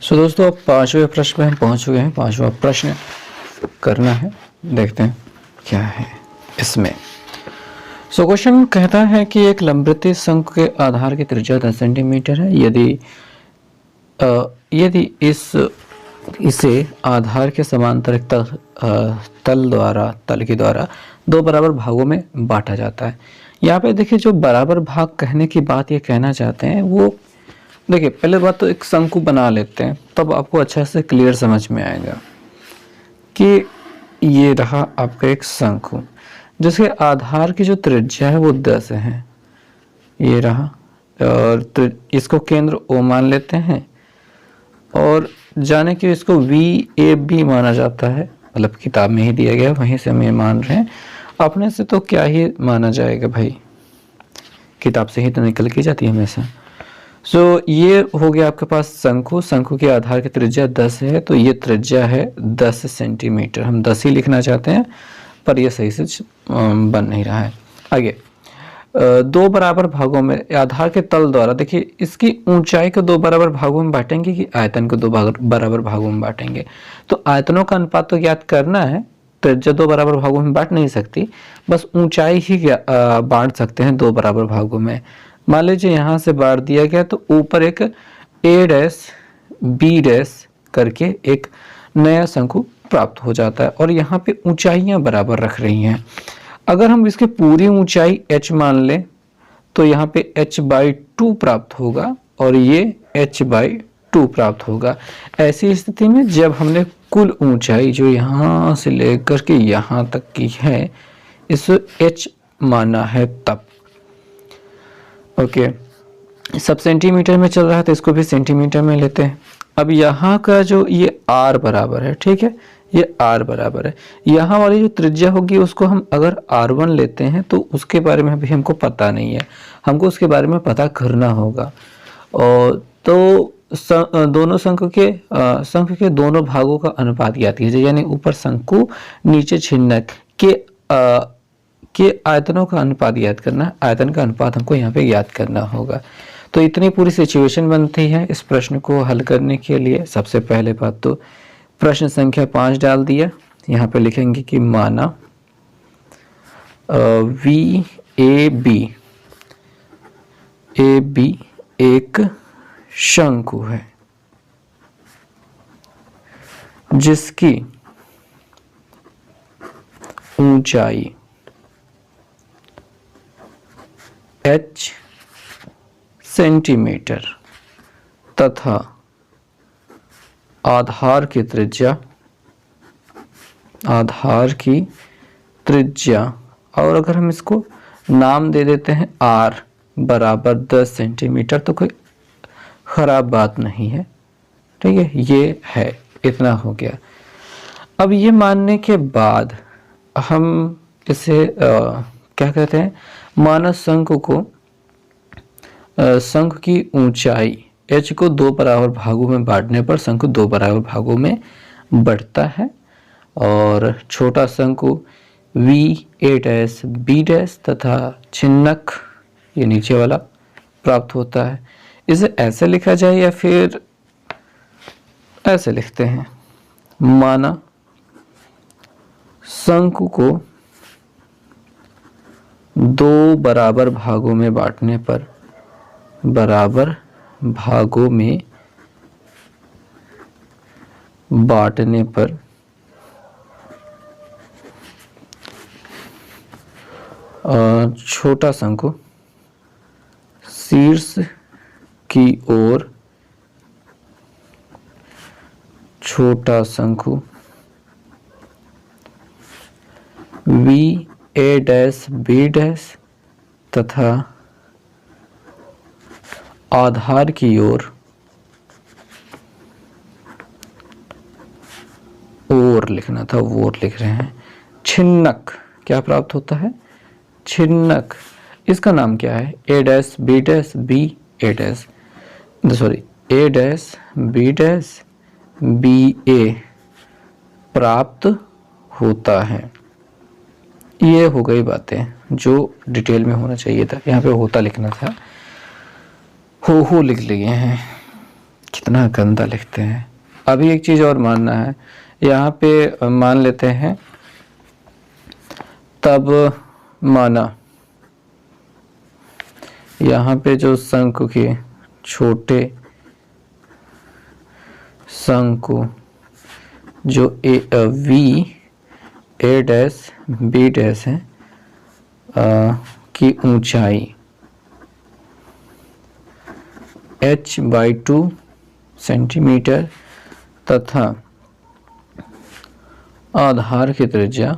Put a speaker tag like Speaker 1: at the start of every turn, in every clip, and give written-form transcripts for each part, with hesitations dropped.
Speaker 1: सो दोस्तों अब पांचवें प्रश्न में हम पहुंच चुके हैं। पांचवा प्रश्न करना है, देखते हैं क्या है इसमें। सो क्वेश्चन कहता है कि एक लंबवृत्तीय शंकु के आधार की त्रिज्या 10 सेंटीमीटर है। यदि इसे आधार के समांतर एक तल के द्वारा दो बराबर भागों में बांटा जाता है। यहाँ पे देखिए, जो बराबर भाग कहने की बात ये कहना चाहते हैं वो, देखिए पहले बात तो एक शंकु बना लेते हैं, तब आपको अच्छा से क्लियर समझ में आएगा कि ये रहा आपका एक शंकु जिसके आधार की जो त्रिज्या है वो 10 है। ये रहा, और इसको केंद्र O मान लेते हैं और जाने कि इसको VAB माना जाता है, मतलब किताब में ही दिया गया, वहीं से हम ये मान रहे हैं। अपने से तो क्या ही माना जाएगा भाई, किताब से ही तो निकल के जाती है हमेशा। सो ये हो गया आपके पास शंकु। शंकु के आधार की त्रिज्या 10 है, तो ये त्रिज्या है 10 सेंटीमीटर। हम 10 ही लिखना चाहते हैं पर ये सही से बन नहीं रहा है। आगे, दो बराबर भागों में आधार के तल द्वारा, देखिए इसकी ऊंचाई को दो बराबर भागों में बांटेंगे कि आयतन को दो बराबर भागों में बांटेंगे। तो आयतनों का अनुपात तो ज्ञात करना है, त्रिज्या दो बराबर भागों में बांट नहीं सकती, बस ऊंचाई ही बांट सकते हैं दो बराबर भागों में। मान लीजिए यहाँ से बांट दिया गया तो ऊपर एक A' B' करके एक नया शंकु प्राप्त हो जाता है और यहाँ पे ऊंचाइयां बराबर रख रही हैं। अगर हम इसकी पूरी ऊंचाई h मान लें तो यहाँ पे h/2 प्राप्त होगा और ये h/2 प्राप्त होगा। ऐसी स्थिति में जब हमने कुल ऊंचाई जो यहाँ से लेकर के यहाँ तक की है इसे h माना है तब। ओके, सब सेंटीमीटर में चल रहा है तो इसको भी सेंटीमीटर में लेते हैं। अब यहाँ का जो ये r बराबर है, ठीक है, ये r बराबर है। यहाँ वाली जो त्रिज्या होगी उसको हम अगर r1 लेते हैं तो उसके बारे में भी हमको पता नहीं है, हमको उसके बारे में पता करना होगा। और तो दोनों शंकु के दोनों भागों का अनुपात ज्ञात कीजिए, यानी ऊपर शंकु नीचे छिन्नक के आयतनों का अनुपात ज्ञात करना है। आयतन का अनुपात हमको यहाँ पे ज्ञात करना होगा। तो इतनी पूरी सिचुएशन बनती है इस प्रश्न को हल करने के लिए। सबसे पहले बात तो प्रश्न संख्या 5 डाल दिया, यहाँ पे लिखेंगे कि माना VAB एक शंकु है जिसकी ऊंचाई h सेंटीमीटर तथा आधार की त्रिज्या और अगर हम इसको नाम दे देते हैं r बराबर 10 सेंटीमीटर तो कोई खराब बात नहीं है, ठीक है। ये है, इतना हो गया। अब ये मानने के बाद हम इसे क्या कहते हैं, मानव शंकु को शंकु की ऊंचाई h को दो बराबर भागों में बांटने पर शंकु दो बराबर भागों में बढ़ता है और छोटा शंकु VA' B' तथा छिन्नक ये नीचे वाला प्राप्त होता है। इसे ऐसे लिखा जाए या फिर ऐसे लिखते हैं, माना शंकु को दो बराबर भागों में बांटने पर छोटा शंकु शीर्ष की ओर, छोटा शंकु VA' B' तथा आधार की ओर लिखना था, वोर लिख रहे हैं। छिन्नक क्या प्राप्त होता है, छिन्नक इसका नाम क्या है, A' B' BA प्राप्त होता है। ये हो गई बातें जो डिटेल में होना चाहिए था, यहाँ पे होता लिखना था, हो लिख लिए हैं। कितना गंदा लिखते हैं। अभी एक चीज और मानना है, यहाँ पे मान लेते हैं तब माना, यहाँ पे जो शंकु के छोटे शंकु जो V A dash B dash है की ऊंचाई h/2 सेंटीमीटर तथा आधार की त्रिज्या,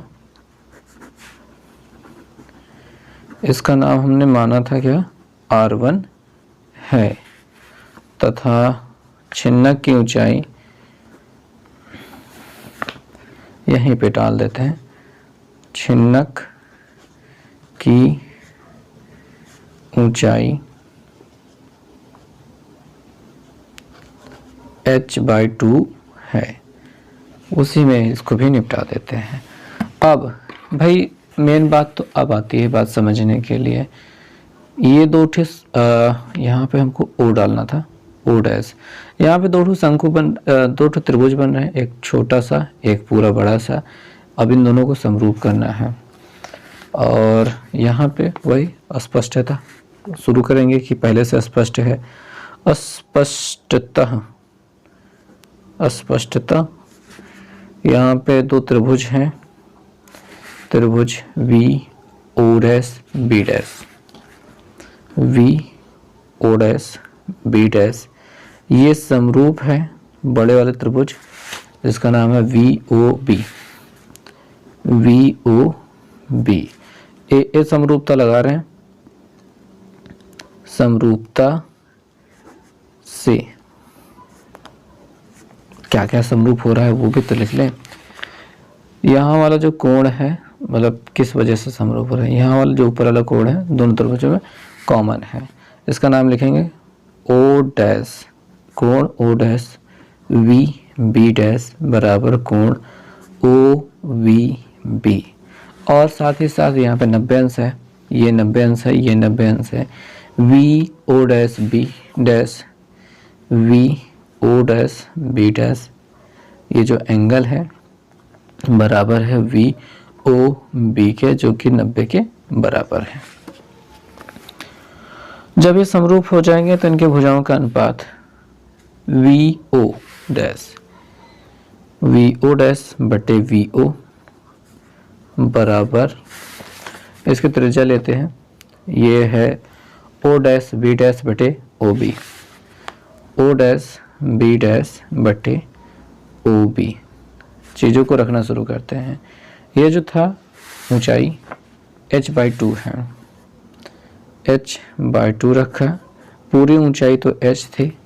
Speaker 1: इसका नाम हमने माना था क्या, r1 है, तथा छिन्नक की ऊंचाई यहीं पे डाल देते हैं, छिन्नक की ऊंचाई h/2 है, उसी में इसको भी निपटा देते हैं। अब भाई मेन बात तो अब आती है बात समझने के लिए, ये दो ठे यहाँ पे हमको ओ डालना था, ओ डैश, यहाँ पे दो ठो त्रिभुज बन रहे हैं, एक छोटा सा एक पूरा बड़ा सा। अब इन दोनों को समरूप करना है और यहाँ पे वही अस्पष्टता शुरू करेंगे कि पहले से स्पष्ट है। अस्पष्टता यहाँ पे दो त्रिभुज हैं, त्रिभुज V O dash B dash, V O dash B dash, ये समरूप है बड़े वाले त्रिभुज जिसका नाम है V O B, V O B. ए समरूपता लगा रहे हैं, समरूपता से क्या क्या समरूप हो रहा है वो भी तो लिख लें। यहाँ वाला जो कोण है मतलब किस वजह से समरूप हो रहा है, यहाँ वाला जो ऊपर वाला कोण है दोनों त्रिभुजों में कॉमन है, इसका नाम लिखेंगे ओ डैश, कोण O dash V B dash बराबर कोण ओ वी बी। और साथ ही साथ यहाँ पे 90 अंश है, ये 90 अंश है, ये 90 अंश है, V O dash B dash V O dash B dash, ये जो एंगल है बराबर है वी ओ बी के, जो कि 90 के बराबर है। जब ये समरूप हो जाएंगे तो इनके भुजाओं का अनुपात वी ओ डैश बटे वी ओ बराबर, इसकी त्रिज्या लेते हैं, ये है ओ डैश बी डैश बटे O B, O dash B dash बटे ओ बी। चीज़ों को रखना शुरू करते हैं। ये जो था ऊंचाई h/2 है, h/2 रखा, पूरी ऊंचाई तो h थी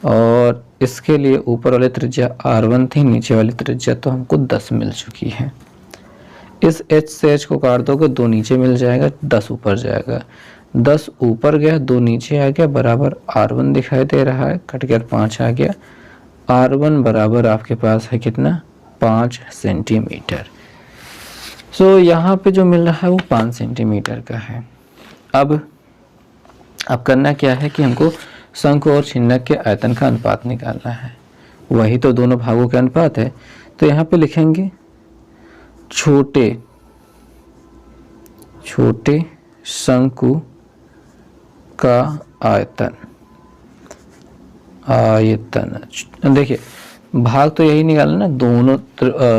Speaker 1: और इसके लिए ऊपर वाली त्रिज्या r1 थी, नीचे वाली त्रिज्या तो हमको 10 मिल चुकी है। इस h से h को काट दोगे 2 नीचे मिल जाएगा, 10 ऊपर जाएगा, 10 ऊपर गया 2 नीचे आ गया, बराबर r1 दिखाई दे रहा है, कट कर 5 आ गया, r1 बराबर आपके पास है कितना, 5 सेंटीमीटर। सो यहाँ पे जो मिल रहा है वो 5 सेंटीमीटर का है। अब करना क्या है कि हमको शंकु और छिन्नक के आयतन का अनुपात निकालना है, वही तो दोनों भागों का अनुपात है। तो यहाँ पे लिखेंगे छोटे शंकु का आयतन, देखिए भाग तो यही निकालना ना, दोनों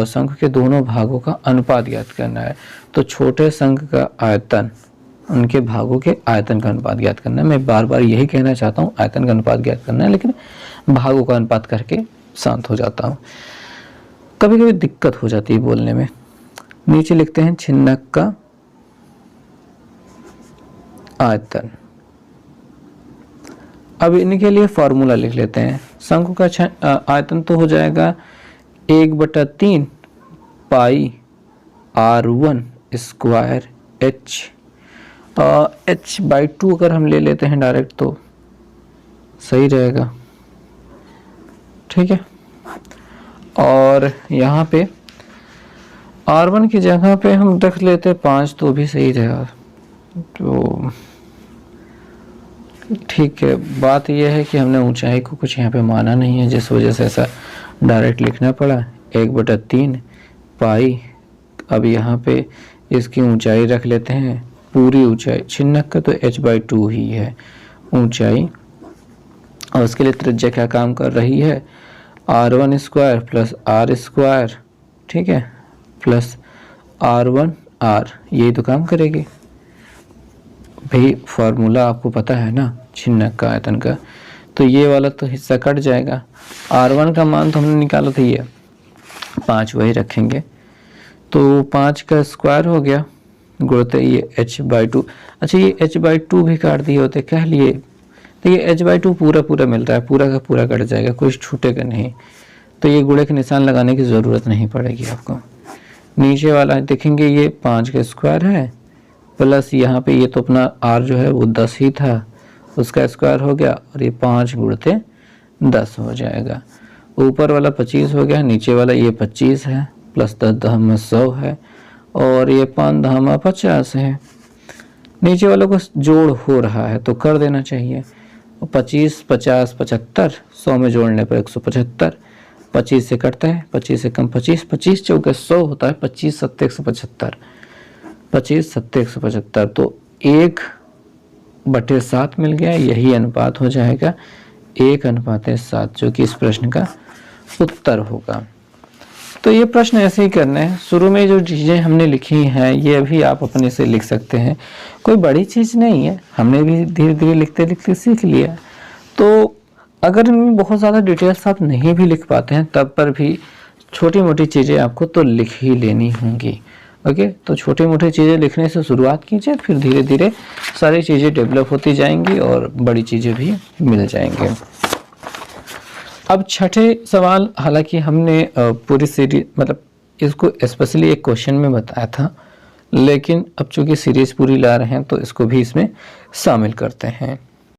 Speaker 1: शंकु के दोनों भागों का अनुपात ज्ञात करना है। तो छोटे शंकु का आयतन, उनके भागों के आयतन का अनुपात ज्ञात करना है। मैं बार बार यही कहना चाहता हूँ, आयतन का अनुपात ज्ञात करना है, लेकिन भागों का अनुपात करके शांत हो जाता हूँ, कभी कभी दिक्कत हो जाती है बोलने में। नीचे लिखते हैं छिन्नक का आयतन। अब इनके लिए फॉर्मूला लिख लेते हैं। शंकु का आयतन तो हो जाएगा 1/3 पाई r1 स्क्वायर h/2 अगर हम ले लेते हैं डायरेक्ट तो सही रहेगा, ठीक है। और यहाँ पे r1 की जगह पे हम रख लेते 5 तो भी सही रहेगा। तो ठीक है, बात यह है कि हमने ऊंचाई को कुछ यहाँ पे माना नहीं है, जिस वजह से ऐसा डायरेक्ट लिखना पड़ा 1/3 पाई। अब यहाँ पे इसकी ऊंचाई रख लेते हैं, पूरी ऊंचाई छिन्नक का तो h/2 ही है ऊंचाई, और उसके लिए त्रिज्या क्या काम कर रही है, r1² प्लस r², ठीक है, प्लस r1r, यही तो काम करेगी भाई। फार्मूला आपको पता है ना छिन्नक का आयतन का, तो ये वाला तो हिस्सा कट जाएगा। r1 का मान तो हमने निकाला था ये 5, वही रखेंगे, तो 5 का स्क्वायर हो गया गुणते ये h/2। अच्छा, ये h/2 भी काट दिए होते कह लिए, तो ये h/2 पूरा मिल रहा है, पूरा का पूरा कट जाएगा, कुछ छूटेगा नहीं, तो ये गुणे के निशान लगाने की ज़रूरत नहीं पड़ेगी आपको। नीचे वाला देखेंगे ये 5 का स्क्वायर है, प्लस यहाँ पे ये तो अपना r जो है वो 10 ही था, उसका स्क्वायर हो गया, और ये 5 गुणते 10 हो जाएगा। ऊपर वाला 25 हो गया, नीचे वाला ये 25 है, प्लस 10 दहम 100 है, और ये 5 दहम 50 है। नीचे वालों को जोड़ हो रहा है तो कर देना चाहिए। 25, 50, 75, 100 में जोड़ने पर 175, 25 से कटता है, 25 से कम 25, 25 चौके 100 होता है, 25 सत्ते 175, 25 सत्ते 175, तो 1/7 मिल गया। यही अनुपात हो जाएगा 1:7, जो कि इस प्रश्न का उत्तर होगा। तो ये प्रश्न ऐसे ही करना है, शुरू में जो चीज़ें हमने लिखी हैं ये अभी आप अपने से लिख सकते हैं, कोई बड़ी चीज़ नहीं है, हमने भी धीरे धीरे लिखते लिखते सीख लिया। तो अगर इनमें बहुत ज़्यादा डिटेल्स आप नहीं भी लिख पाते हैं, तब पर भी छोटी मोटी चीज़ें आपको तो लिख ही लेनी होंगी। ओके, तो छोटी मोटी चीज़ें लिखने से शुरुआत कीजिए, फिर धीरे धीरे सारी चीज़ें डेवलप होती जाएंगी और बड़ी चीज़ें भी मिल जाएंगे। अब छठे सवाल, हालांकि हमने पूरी सीरीज मतलब इसको स्पेशली एक क्वेश्चन में बताया था, लेकिन अब चूंकि सीरीज पूरी ला रहे हैं तो इसको भी इसमें शामिल करते हैं।